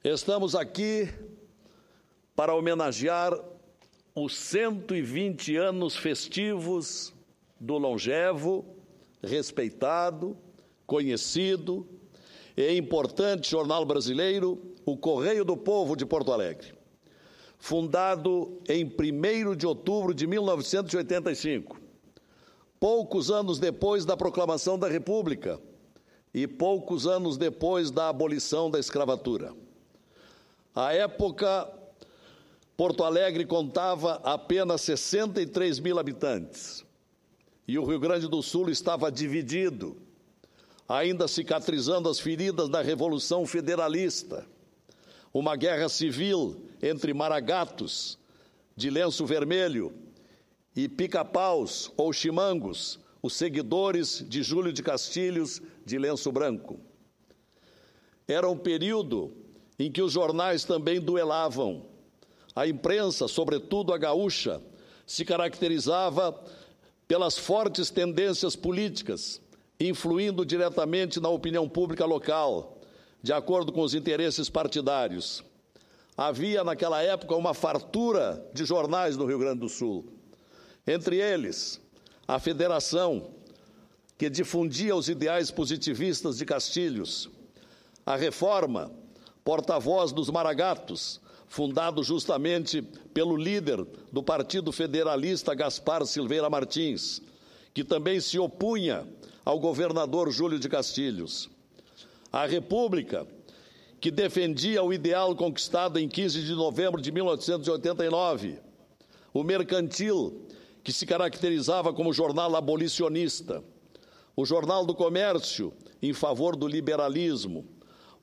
Estamos aqui para homenagear os 120 anos festivos do longevo, respeitado, conhecido e importante jornal brasileiro, o Correio do Povo de Porto Alegre. Fundado em 1º de outubro de 1985, poucos anos depois da proclamação da República e poucos anos depois da abolição da escravatura. À época, Porto Alegre contava apenas 63 mil habitantes e o Rio Grande do Sul estava dividido, ainda cicatrizando as feridas da Revolução Federalista, uma guerra civil entre maragatos de lenço vermelho e pica-paus ou chimangos, os seguidores de Júlio de Castilhos de lenço branco. Era um período em que os jornais também duelavam. A imprensa, sobretudo a gaúcha, se caracterizava pelas fortes tendências políticas, influindo diretamente na opinião pública local, de acordo com os interesses partidários. Havia, naquela época, uma fartura de jornais no Rio Grande do Sul. Entre eles, a Federação, que difundia os ideais positivistas de Castilhos, a Reforma, porta-voz dos maragatos, fundado justamente pelo líder do Partido Federalista, Gaspar Silveira Martins, que também se opunha ao governador Júlio de Castilhos. A República, que defendia o ideal conquistado em 15 de novembro de 1889. O Mercantil, que se caracterizava como jornal abolicionista. O Jornal do Comércio, em favor do liberalismo.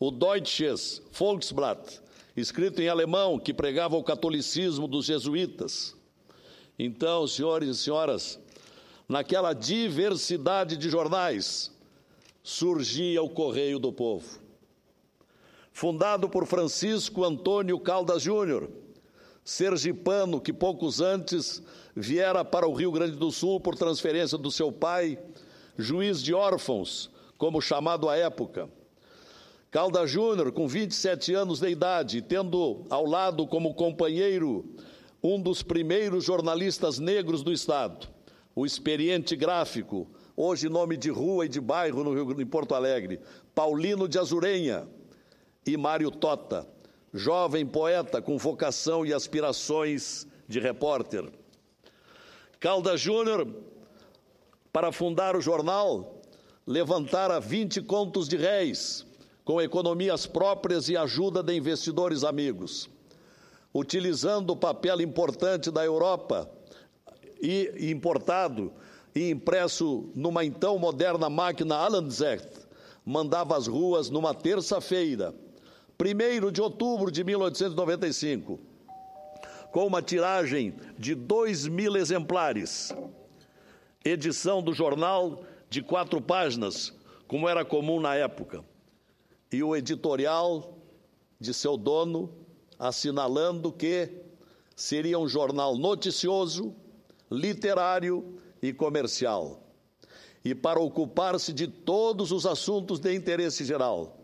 O Deutsches Volksblatt, escrito em alemão, que pregava o catolicismo dos jesuítas. Então, senhores e senhoras, naquela diversidade de jornais, surgia o Correio do Povo. Fundado por Francisco Antônio Caldas Júnior, sergipano que poucos antes viera para o Rio Grande do Sul por transferência do seu pai, juiz de órfãos, como chamado à época. Caldas Júnior, com 27 anos de idade, tendo ao lado como companheiro um dos primeiros jornalistas negros do Estado, o experiente gráfico, hoje nome de rua e de bairro em Porto Alegre, Paulino de Azurenha, e Mário Tota, jovem poeta com vocação e aspirações de repórter. Caldas Júnior, para fundar o jornal, levantara 20 contos de réis, com economias próprias e ajuda de investidores amigos. Utilizando o papel importante da Europa e importado e impresso numa então moderna máquina Allenzecht, mandava às ruas numa terça-feira, 1º de outubro de 1895, com uma tiragem de 2.000 exemplares. Edição do jornal de 4 páginas, como era comum na época. E o editorial de seu dono, assinalando que seria um jornal noticioso, literário e comercial, e para ocupar-se de todos os assuntos de interesse geral,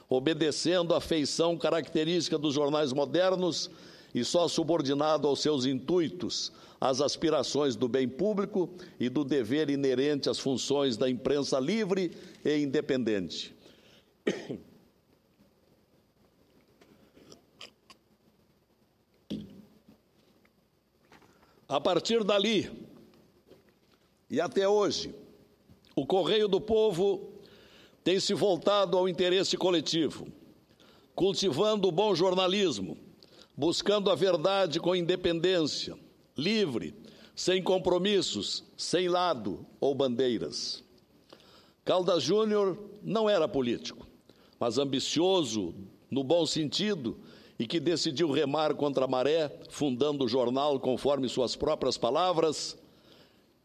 obedecendo à feição característica dos jornais modernos e só subordinado aos seus intuitos, às aspirações do bem público e do dever inerente às funções da imprensa livre e independente. A partir dali e até hoje, o Correio do Povo tem se voltado ao interesse coletivo, cultivando o bom jornalismo, buscando a verdade com independência, livre, sem compromissos, sem lado ou bandeiras. Caldas Júnior não era político, mas ambicioso no bom sentido e que decidiu remar contra a maré, fundando o jornal conforme suas próprias palavras,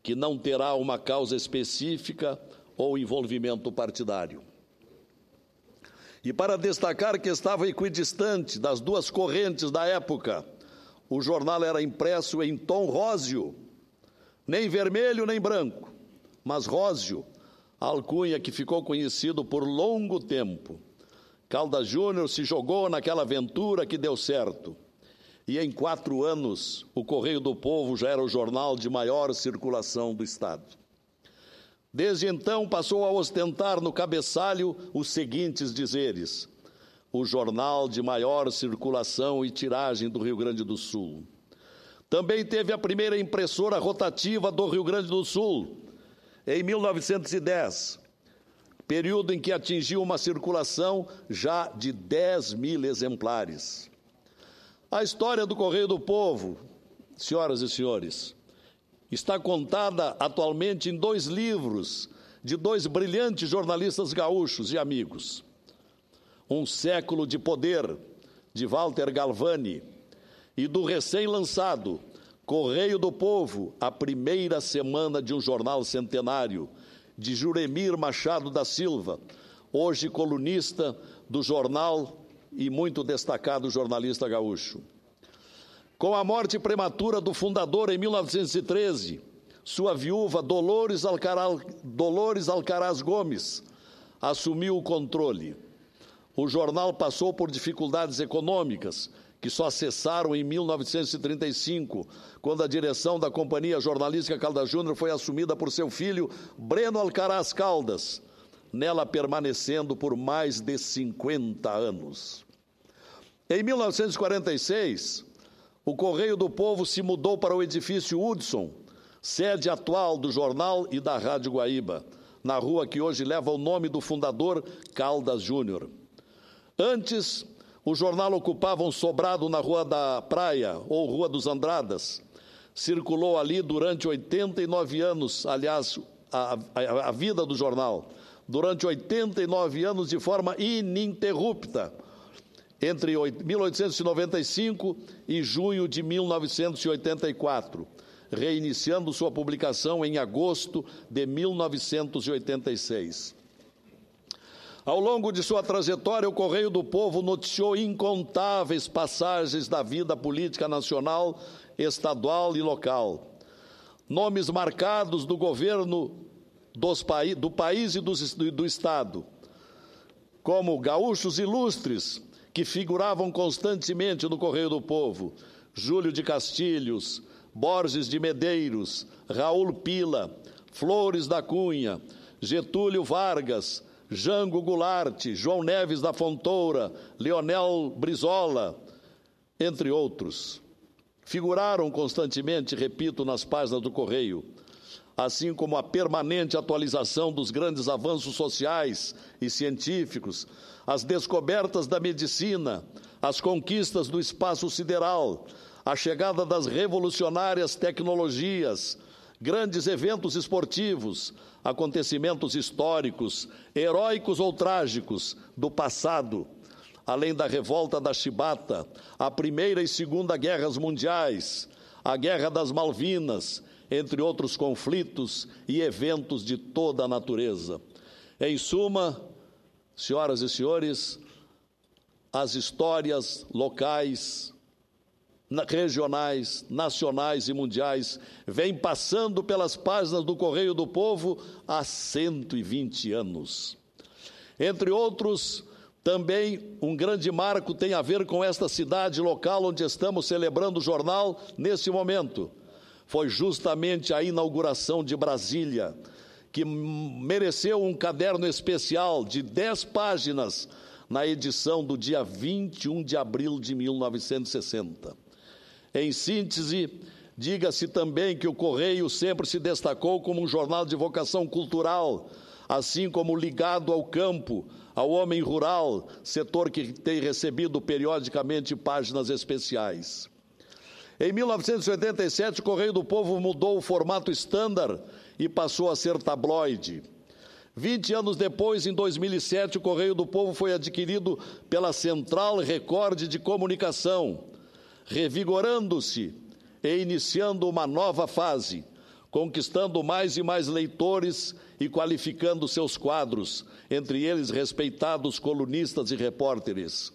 que não terá uma causa específica ou envolvimento partidário. E para destacar que estava equidistante das duas correntes da época, o jornal era impresso em tom róseo, nem vermelho nem branco, mas róseo, alcunha que ficou conhecido por longo tempo. Caldas Júnior se jogou naquela aventura que deu certo. E em 4 anos, o Correio do Povo já era o jornal de maior circulação do Estado. Desde então, passou a ostentar no cabeçalho os seguintes dizeres: o jornal de maior circulação e tiragem do Rio Grande do Sul. Também teve a primeira impressora rotativa do Rio Grande do Sul, em 1910, período em que atingiu uma circulação já de 10.000 exemplares. A história do Correio do Povo, senhoras e senhores, está contada atualmente em 2 livros de 2 brilhantes jornalistas gaúchos e amigos. Um Século de Poder, de Walter Galvani, e do recém-lançado Correio do Povo, a primeira semana de um jornal centenário, de Juremir Machado da Silva, hoje colunista do jornal e muito destacado jornalista gaúcho. Com a morte prematura do fundador em 1913, sua viúva Dolores Alcaraz Gomes assumiu o controle. O jornal passou por dificuldades econômicas, que só cessaram em 1935, quando a direção da Companhia Jornalística Caldas Júnior foi assumida por seu filho, Breno Alcaraz Caldas, nela permanecendo por mais de 50 anos. Em 1946, o Correio do Povo se mudou para o edifício Hudson, sede atual do jornal e da Rádio Guaíba, na rua que hoje leva o nome do fundador, Caldas Júnior. Antes, o jornal ocupava um sobrado na Rua da Praia, ou Rua dos Andradas. Circulou ali durante 89 anos, aliás, a vida do jornal, durante 89 anos de forma ininterrupta, entre 1895 e junho de 1984, reiniciando sua publicação em agosto de 1986. Ao longo de sua trajetória, o Correio do Povo noticiou incontáveis passagens da vida política nacional, estadual e local. Nomes marcados do governo do país e do Estado, como gaúchos ilustres, que figuravam constantemente no Correio do Povo: Júlio de Castilhos, Borges de Medeiros, Raul Pila, Flores da Cunha, Getúlio Vargas, Jango Goulart, João Neves da Fontoura, Leonel Brizola, entre outros. Figuraram constantemente, repito, nas páginas do Correio, assim como a permanente atualização dos grandes avanços sociais e científicos, as descobertas da medicina, as conquistas do espaço sideral, a chegada das revolucionárias tecnologias, grandes eventos esportivos, acontecimentos históricos, heróicos ou trágicos, do passado, além da revolta da Chibata, a Primeira e Segunda Guerras Mundiais, a Guerra das Malvinas, entre outros conflitos e eventos de toda a natureza. Em suma, senhoras e senhores, as histórias locais, regionais, nacionais e mundiais vêm passando pelas páginas do Correio do Povo há 120 anos. Entre outros, também um grande marco tem a ver com esta cidade local onde estamos celebrando o jornal nesse momento. Foi justamente a inauguração de Brasília, que mereceu um caderno especial de 10 páginas na edição do dia 21 de abril de 1960. Em síntese, diga-se também que o Correio sempre se destacou como um jornal de vocação cultural, assim como ligado ao campo, ao homem rural, setor que tem recebido periodicamente páginas especiais. Em 1987, o Correio do Povo mudou o formato estándar e passou a ser tabloide. 20 anos depois, em 2007, o Correio do Povo foi adquirido pela Central Record de Comunicação, revigorando-se e iniciando uma nova fase, conquistando mais e mais leitores e qualificando seus quadros, entre eles respeitados colunistas e repórteres.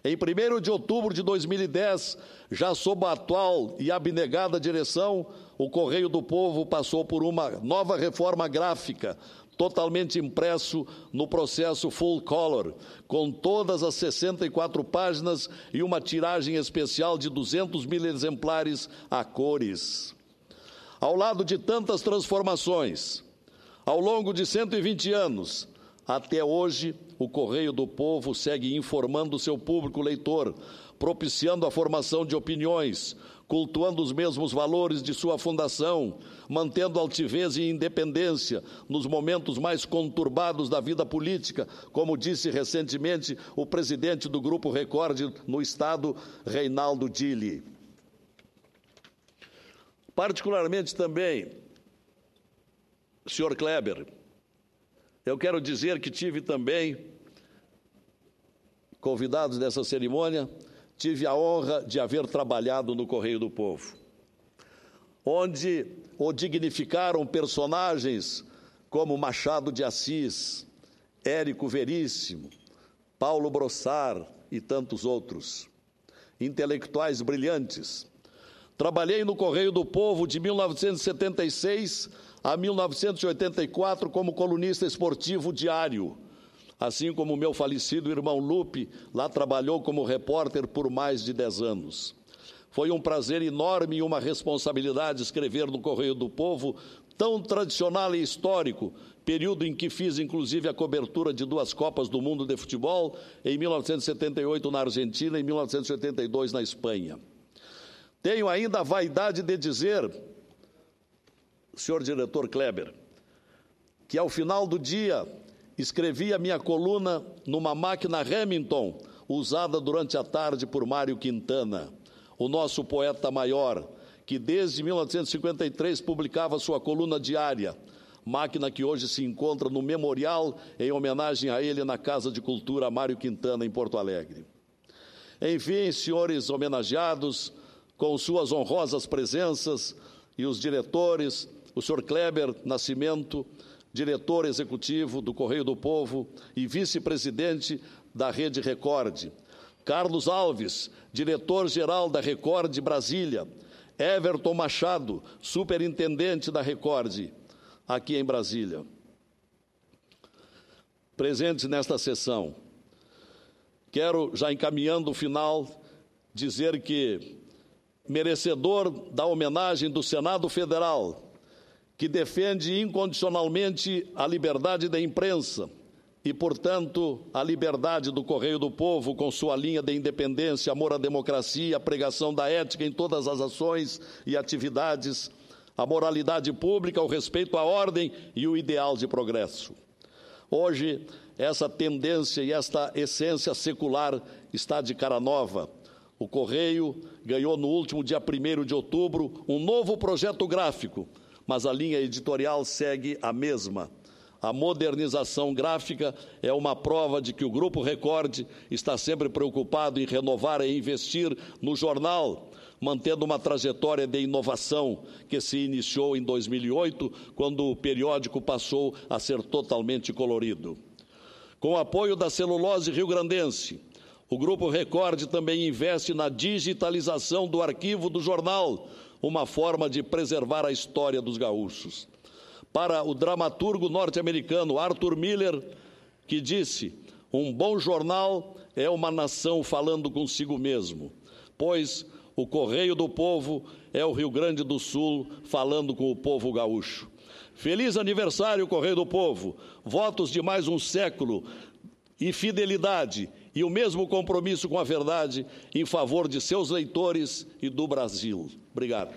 Em 1º de outubro de 2010, já sob a atual e abnegada direção, o Correio do Povo passou por uma nova reforma gráfica, totalmente impresso no processo full color, com todas as 64 páginas e uma tiragem especial de 200.000 exemplares a cores. Ao lado de tantas transformações, ao longo de 120 anos, até hoje, o Correio do Povo segue informando seu público leitor, propiciando a formação de opiniões, cultuando os mesmos valores de sua fundação, mantendo altivez e independência nos momentos mais conturbados da vida política, como disse recentemente o presidente do Grupo Record no Estado, Reinaldo Dili. Particularmente também, senhor Kleber, eu quero dizer que tive também, convidados dessa cerimônia, tive a honra de haver trabalhado no Correio do Povo, onde o dignificaram personagens como Machado de Assis, Érico Veríssimo, Paulo Brossard e tantos outros, intelectuais brilhantes. Trabalhei no Correio do Povo de 1976 a 1984 como colunista esportivo diário, assim como meu falecido irmão Lupe, lá trabalhou como repórter por mais de 10 anos. Foi um prazer enorme e uma responsabilidade escrever no Correio do Povo, tão tradicional e histórico, período em que fiz, inclusive, a cobertura de 2 Copas do Mundo de Futebol, em 1978 na Argentina e em 1982 na Espanha. Tenho ainda a vaidade de dizer, senhor diretor Kleber, que ao final do dia escrevi a minha coluna numa máquina Remington, usada durante a tarde por Mário Quintana, o nosso poeta maior, que desde 1953 publicava sua coluna diária, máquina que hoje se encontra no memorial em homenagem a ele na Casa de Cultura Mário Quintana, em Porto Alegre. Enfim, senhores homenageados, com suas honrosas presenças, e os diretores, o senhor Kleber Nascimento, diretor executivo do Correio do Povo e vice-presidente da Rede Record, Carlos Alves, diretor-geral da Record Brasília, Everton Machado, superintendente da Record, aqui em Brasília. Presentes nesta sessão. Quero, já encaminhando o final, dizer que, merecedor da homenagem do Senado Federal, que defende incondicionalmente a liberdade da imprensa e, portanto, a liberdade do Correio do Povo com sua linha de independência, amor à democracia, a pregação da ética em todas as ações e atividades, a moralidade pública, o respeito à ordem e o ideal de progresso. Hoje, essa tendência e esta essência secular está de cara nova. O Correio ganhou no último dia 1º de outubro um novo projeto gráfico, mas a linha editorial segue a mesma. A modernização gráfica é uma prova de que o Grupo Record está sempre preocupado em renovar e investir no jornal, mantendo uma trajetória de inovação que se iniciou em 2008, quando o periódico passou a ser totalmente colorido. Com o apoio da Celulose Rio-Grandense, o Grupo Record também investe na digitalização do arquivo do jornal, uma forma de preservar a história dos gaúchos. Para o dramaturgo norte-americano Arthur Miller, que disse: um bom jornal é uma nação falando consigo mesmo, pois o Correio do Povo é o Rio Grande do Sul falando com o povo gaúcho. Feliz aniversário, Correio do Povo! Votos de mais um século e fidelidade e o mesmo compromisso com a verdade em favor de seus leitores e do Brasil. Obrigado.